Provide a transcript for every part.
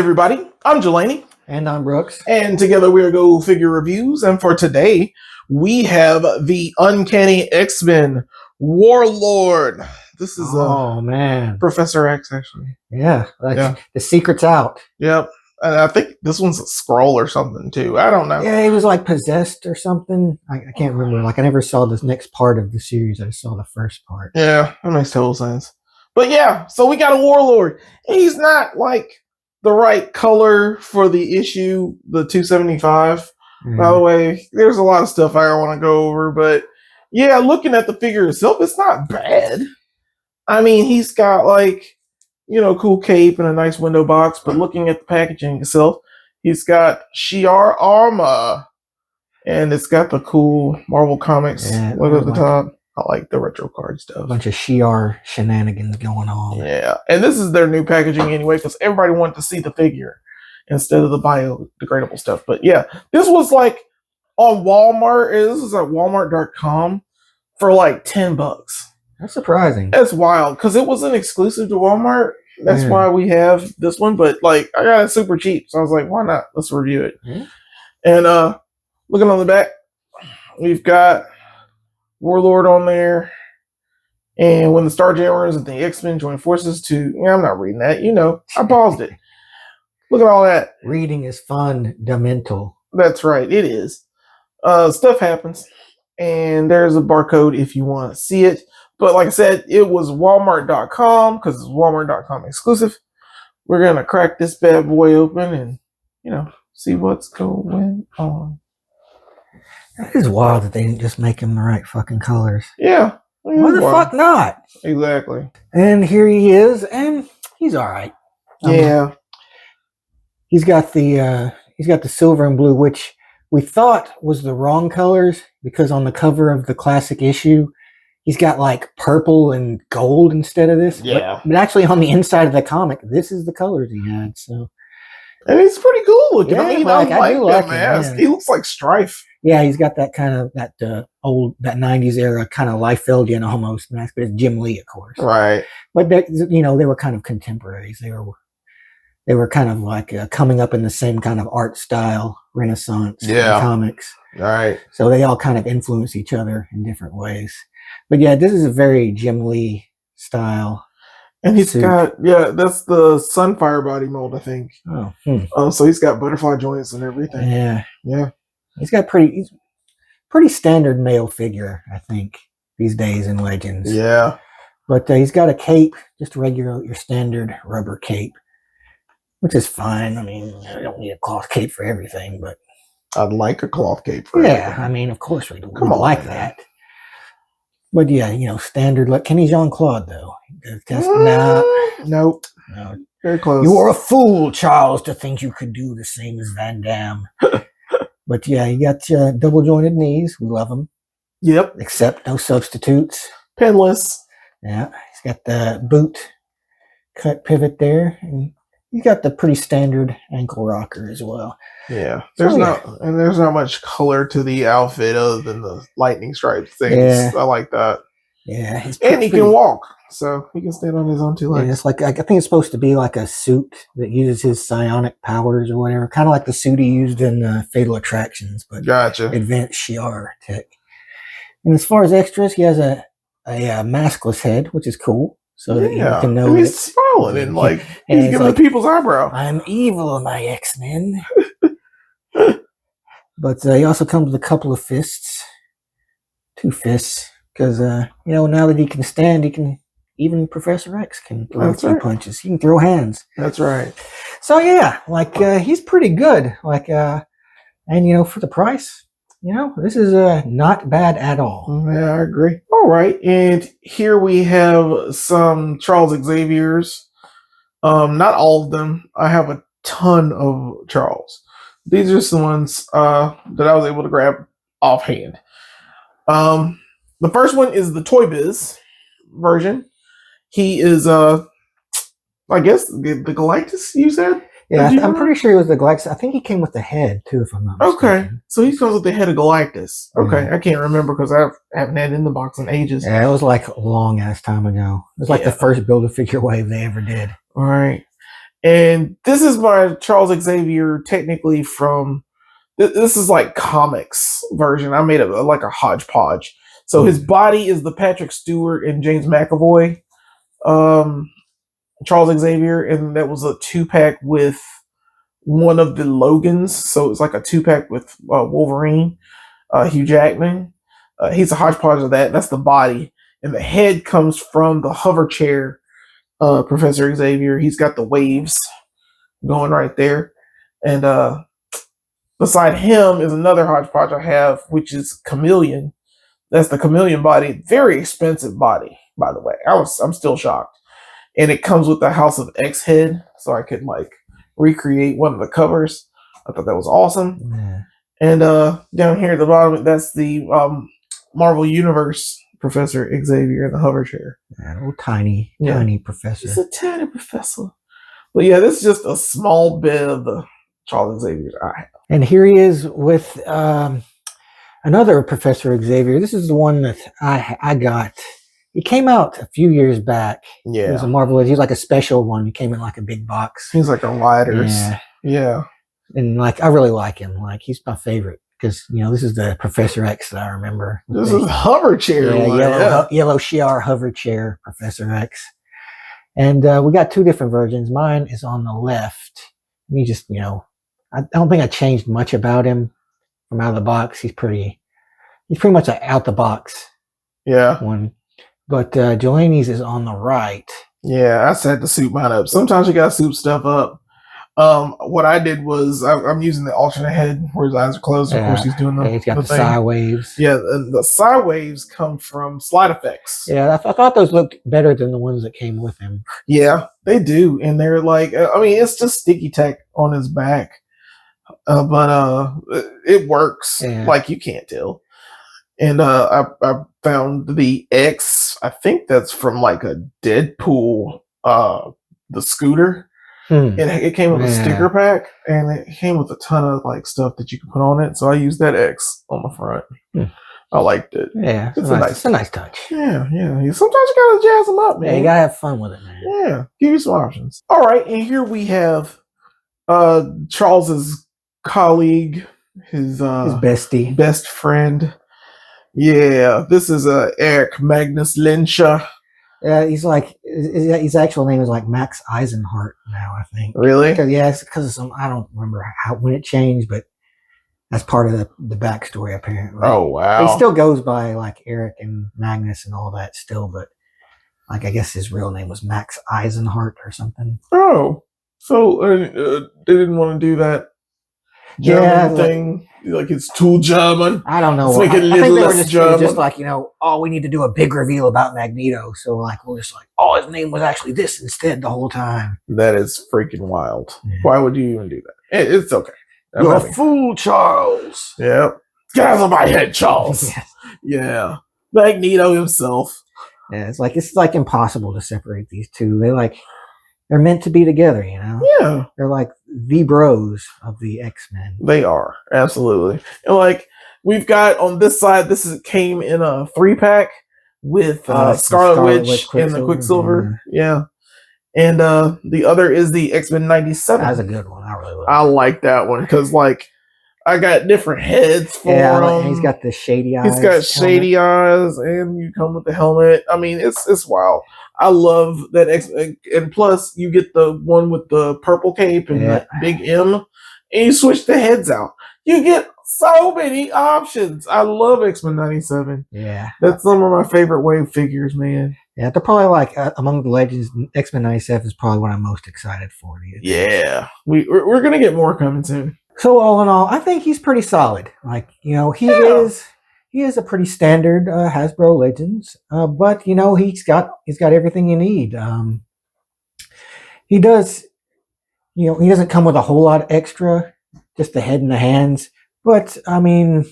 everybody, I'm Jelani. And I'm Brooks. And together we are Go Figure Reviews. And for today, we have the Uncanny X-Men Warlord. This is man, Professor X, actually. Yeah, the secret's out. Yep. And I think this one's a scroll or something, too. I don't know. Yeah, he was like possessed or something. I can't remember. Like, I never saw this next part of the series. I just saw the first part. Yeah, that makes total sense. But yeah, so we got a Warlord. He's not like the right color for the issue, the 275. By the way, there's a lot of stuff I don't want to go over, but yeah, looking at the figure itself, it's not bad. I mean, he's got like, cool cape and a nice window box, but looking at the packaging itself, he's got Shi'ar armor, and it's got the cool Marvel Comics logo at the top. I like the retro card stuff. A bunch of Shi'ar shenanigans going on. Yeah, and this is their new packaging anyway, because everybody wanted to see the figure instead of the biodegradable stuff. But yeah, this was like on Walmart. This is at Walmart.com for like $10. That's surprising. That's wild, because it wasn't exclusive to Walmart. That's why we have this one. But like, I got it super cheap, so I was like, why not? Let's review it. And looking on the back, we've got Warlord on there, and when the Starjammers and the X-Men join forces to... I'm not reading that. I paused it. Look at all that. Reading is fundamental. That's right. It is. Stuff happens, and there's a barcode if you want to see it. But like I said, it was Walmart.com because it's Walmart.com exclusive. We're going to crack this bad boy open and, see what's going on. It is wild that they didn't just make him the right fucking colors. Yeah. Why the fuck not? Exactly. And here he is, and he's all right. Yeah. He's got the silver and blue, which we thought was the wrong colors because on the cover of the classic issue, he's got like purple and gold instead of this. Yeah. But actually on the inside of the comic, this is the colors he had. So. And he's pretty cool looking. Yeah, I mean, I like that mask. He looks like Strife. Yeah, he's got that kind of that 90s era kind of Liefeldian almost mask, but it's Jim Lee, of course. Right. But they were kind of contemporaries. They were kind of like coming up in the same kind of art style, Renaissance comics. Right. So they all kind of influence each other in different ways. But yeah, this is a very Jim Lee style. And he's got, that's the Sunfire body mold, I think. Oh. So he's got butterfly joints and everything. Yeah. Yeah. He's pretty standard male figure, I think, these days in Legends. Yeah. But he's got a cape, just your standard rubber cape, which is fine. I mean, I don't need a cloth cape for everything, but I'd like a cloth cape for everything. I mean, of course we don't like that. But yeah, standard. Like Kenny Jean-Claude, though. Nope. No. Very close. You are a fool, Charles, to think you could do the same as Van Damme. But yeah, you got double jointed knees. We love them. Yep. Except no substitutes. Pinless. Yeah. He's got the boot cut pivot there. And he's got the pretty standard ankle rocker as well. Yeah. There's not much color to the outfit other than the lightning stripes things. Yeah. I like that. Yeah. And he can walk. So he can stand on his own two legs. Yeah, it's like, I think it's supposed to be like a suit that uses his psionic powers or whatever. Kind of like the suit he used in Fatal Attractions, but advanced Shi'ar tech. And as far as extras, he has a maskless head, which is cool. So that you can know he's smiling and like he's giving the people's eyebrow. I'm evil, my X-Men. But he also comes with a couple of fists. 2 fists. Because, now that he can stand, he can... Even Professor X can throw a few punches. He can throw hands. That's right. So yeah, he's pretty good. And for the price, this is not bad at all. Yeah, I agree. All right, and here we have some Charles Xaviers. Not all of them. I have a ton of Charles. These are some ones that I was able to grab offhand. The first one is the Toy Biz version. He is, I guess, the Galactus, you said? Yeah, I'm pretty sure he was the Galactus. I think he came with the head, too, if I'm not mistaken. Okay, so he comes with the head of Galactus. Okay, I can't remember because I haven't had it in the box in ages. Yeah, it was like a long-ass time ago. It was like the first Build-A-Figure wave they ever did. All right. And this is my Charles Xavier, technically from. This is like comics version. I made it like a hodgepodge. So his body is the Patrick Stewart and James McAvoy, Charles Xavier, and that was a 2-pack with one of the Logans. So it's like a 2-pack with Wolverine, Hugh Jackman. He's a hodgepodge of that. That's the body, and the head comes from the hover chair. Professor Xavier. He's got the waves going right there, and beside him is another hodgepodge I have, which is Chameleon. That's the Chameleon body. Very expensive body, by the way. I'm still shocked. And it comes with the House of X head, so I could like recreate one of the covers. I thought that was awesome. Yeah. And down here at the bottom, that's the Marvel Universe Professor Xavier in the hover chair. Yeah, little tiny professor. He's a tiny professor. But yeah, this is just a small bit of the Charles Xavier I have. And here he is with another Professor Xavier. This is the one that I got. He came out a few years back. Yeah. It was a Marvel. He was like a special one. He came in like a big box. He's like a Riders. Yeah. And like, I really like him. Like, he's my favorite because, you know, this is the Professor X that I remember. This is hover chair. Yeah, yellow Shi'ar hover chair, Professor X. And we got 2 different versions. Mine is on the left. And he just, you know, I don't think I changed much about him from out of the box. He's pretty much an out the box one. But Jelani's is on the right. Yeah, I set to soup mine up. Sometimes you gotta soup stuff up. What I did was I'm using the alternate head where his eyes are closed. Of course, he's doing the. He's got the side waves. Yeah, the side waves come from Slide Effects. Yeah, I thought those looked better than the ones that came with him. Yeah, they do, and they're like, I mean, it's just sticky tack on his back, but it works. Yeah. Like you can't tell. And I found the X. I think that's from like a Deadpool, the scooter. And it came with a sticker pack, and it came with a ton of like stuff that you can put on it. So I used that X on the front. I liked it. Yeah, it's a nice touch. Yeah. Sometimes you gotta jazz them up, man. Yeah, you gotta have fun with it, man. Yeah, give you some options. All right, and here we have Charles's colleague, his bestie, best friend. Yeah, this is Eric Magnus Lenscha. He's like, his actual name is like Max Eisenhart now, I think. Really? It's because of some, I don't remember when it changed, but that's part of the backstory apparently. Oh, wow. He still goes by like Eric and Magnus and all that still, but like I guess his real name was Max Eisenhart or something. Oh, so they didn't want to do that German thing? Like it's too German. I don't know. I think they were just like, you know, we need to do a big reveal about Magneto. So like we're just like, his name was actually this instead the whole time. That is freaking wild. Yeah. Why would you even do that? It's okay. You're a fool, Charles. Yep. Get out of my head, Charles. Yeah. Magneto himself. Yeah, it's like impossible to separate these two. They're meant to be together, you know? Yeah. They're like the bros of the X-Men. They are, absolutely. And like we've got on this side, came in a 3-pack with Scarlet Witch and the Quicksilver. Yeah. And the other is the X-Men 97. That's a good one. I really like that one because like I got different heads for him. He's got the shady eyes. He's got shady eyes, and you come with the helmet. I mean, it's wild. I love that and plus you get the one with the purple cape and that big M, and you switch the heads out. You get so many options. I love X-Men 97. Yeah, that's some of my favorite wave figures, man. Yeah, they're probably like among the legends. X-Men 97 is probably what I'm most excited for. Yeah, we're gonna get more coming soon. So all in all, I think he's pretty solid. Like, you know, he is a pretty standard Hasbro Legends, but you know he's got everything you need. He does, you know, he doesn't come with a whole lot extra, just the head and the hands. But I mean,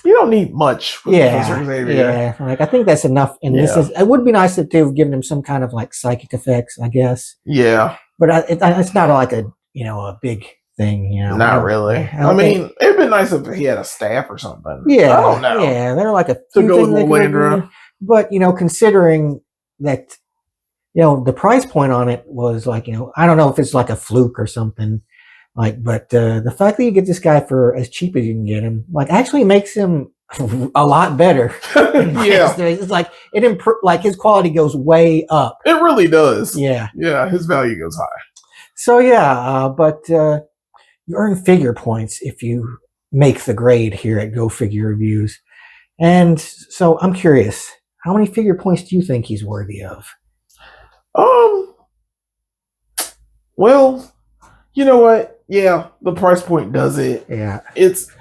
you don't need much. Yeah. Like I think that's enough. And this it would be nice if they have given him some kind of like psychic effects, I guess. Yeah, but it's not like a big thing, you know. Not really. I mean, it'd be nice if he had a staff or something. Yeah, I don't know. Yeah, they're like a to go with Landra. But you know, considering that, you know, the price point on it was like, you know, I don't know if it's like a fluke or something, like, but the fact that you get this guy for as cheap as you can get him, like, actually makes him a lot better. Yeah, it's like like his quality goes way up. It really does. Yeah, yeah, his value goes high. So yeah, but you earn figure points if you make the grade here at Go Figure Reviews. And so I'm curious, how many figure points do you think he's worthy of? Well, you know what? Yeah, the price point does it. Yeah. It's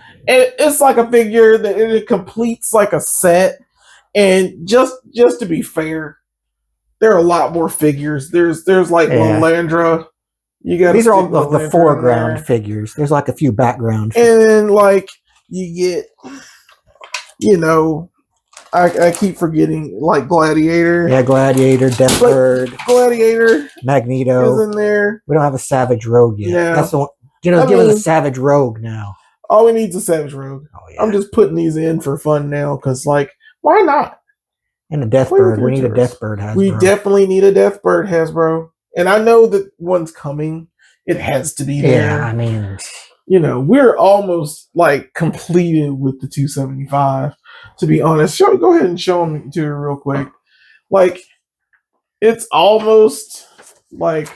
like a figure that it completes like a set. And just to be fair, there are a lot more figures. There's like Lilandra. You got these are all the foreground figures. There's like a few background figures. And then like you get, you know, I keep forgetting like Gladiator. Yeah, Gladiator, Deathbird, Gladiator, Magneto is in there. We don't have a Savage Rogue yet. Yeah. That's the one. You know, give us a Savage Rogue now. All we need is a Savage Rogue. Oh, yeah. I'm just putting these in for fun now because, like, why not? And a Deathbird. We need a Deathbird Hasbro. We definitely need a Deathbird Hasbro. And I know that one's coming. It has to be there. Yeah, I mean, you know, we're almost like completed with the 275. To be honest, go ahead and show them to her real quick. Like, it's almost like,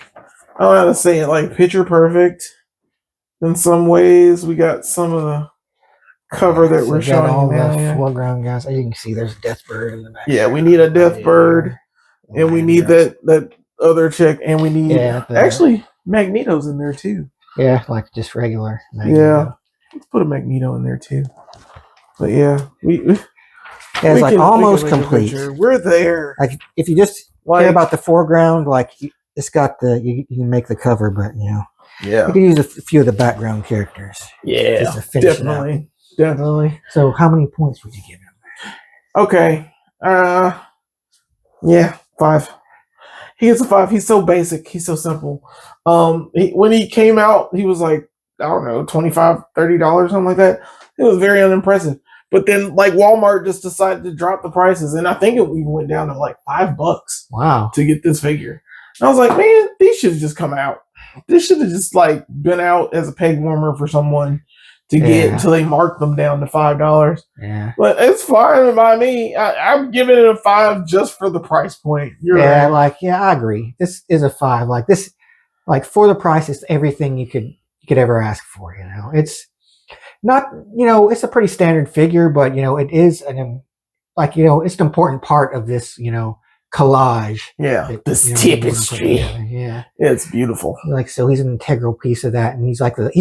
I don't know how to say it, like picture perfect. In some ways, we got some of the cover that we're showing all now. The foreground guys. You can see there's a Deathbird in the back. Yeah, we need a Deathbird, and we need that other chick, and we need actually Magneto's in there too. Yeah, like just regular Magneto. Yeah, let's put a Magneto in there too. But yeah, it's like almost complete. We're there. Like if you just care about the foreground, like it's got you can make the cover, but you know, you can use a few of the background characters. Yeah, just to finish definitely. So, how many points would you give him? Okay, yeah, 5. He gets a 5. He's so basic. He's so simple. When he came out, he was like, I don't know, $25, $30, something like that. It was very unimpressive. But then, like, Walmart just decided to drop the prices, and I think it even went down to like $5. Wow! To get this figure, and I was like, man, these should have just come out. This should have just like been out as a peg warmer for someone to get until they marked them down to $5. Yeah, but it's fine by me. I'm giving it a 5 just for the price point. You're right. I agree. This is a 5. Like this, like for the price, it's everything you could ever ask for. You know, it's not, you know, it's a pretty standard figure, but you know, it is it's an important part of this, you know, collage. Yeah, this tapestry. Yeah, it's beautiful. Like, so he's an integral piece of that, and he's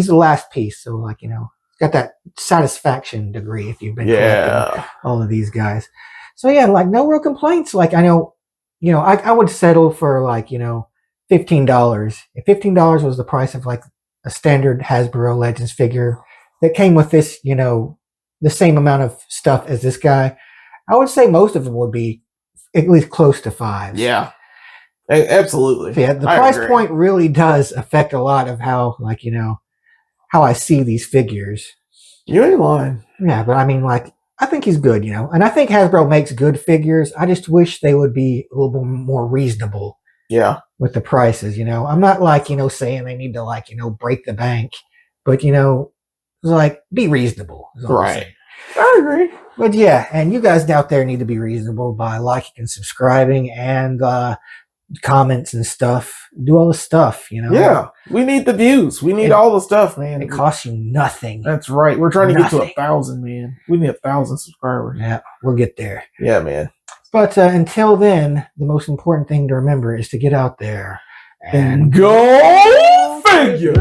the last piece. So, like, you know, got that satisfaction degree if you've been collecting all of these guys. So yeah, like no real complaints. Like I know, you know, I would settle for like, you know, $15. If $15 was the price of like a standard Hasbro Legends figure that came with this, you know, the same amount of stuff as this guy, I would say most of them would be at least close to 5. Yeah, absolutely. So yeah, the price point really does affect a lot of how, like, you know, how I see these figures. You ain't lying. Yeah, but I mean, like, I think he's good, you know, and I think Hasbro makes good figures. I just wish they would be a little bit more reasonable. Yeah. With the prices, you know, I'm not like, you know, saying they need to like, you know, break the bank, but you know, like be reasonable. Right. I agree. But yeah, and you guys out there need to be reasonable by liking and subscribing and comments and stuff. Do all the stuff, you know. Yeah, we need the views. We need all the stuff, man. It costs you nothing. That's right. We're trying to get to 1,000, man. We need 1,000 subscribers. Yeah, we'll get there. Yeah, man. But until then, the most important thing to remember is to get out there and go figure.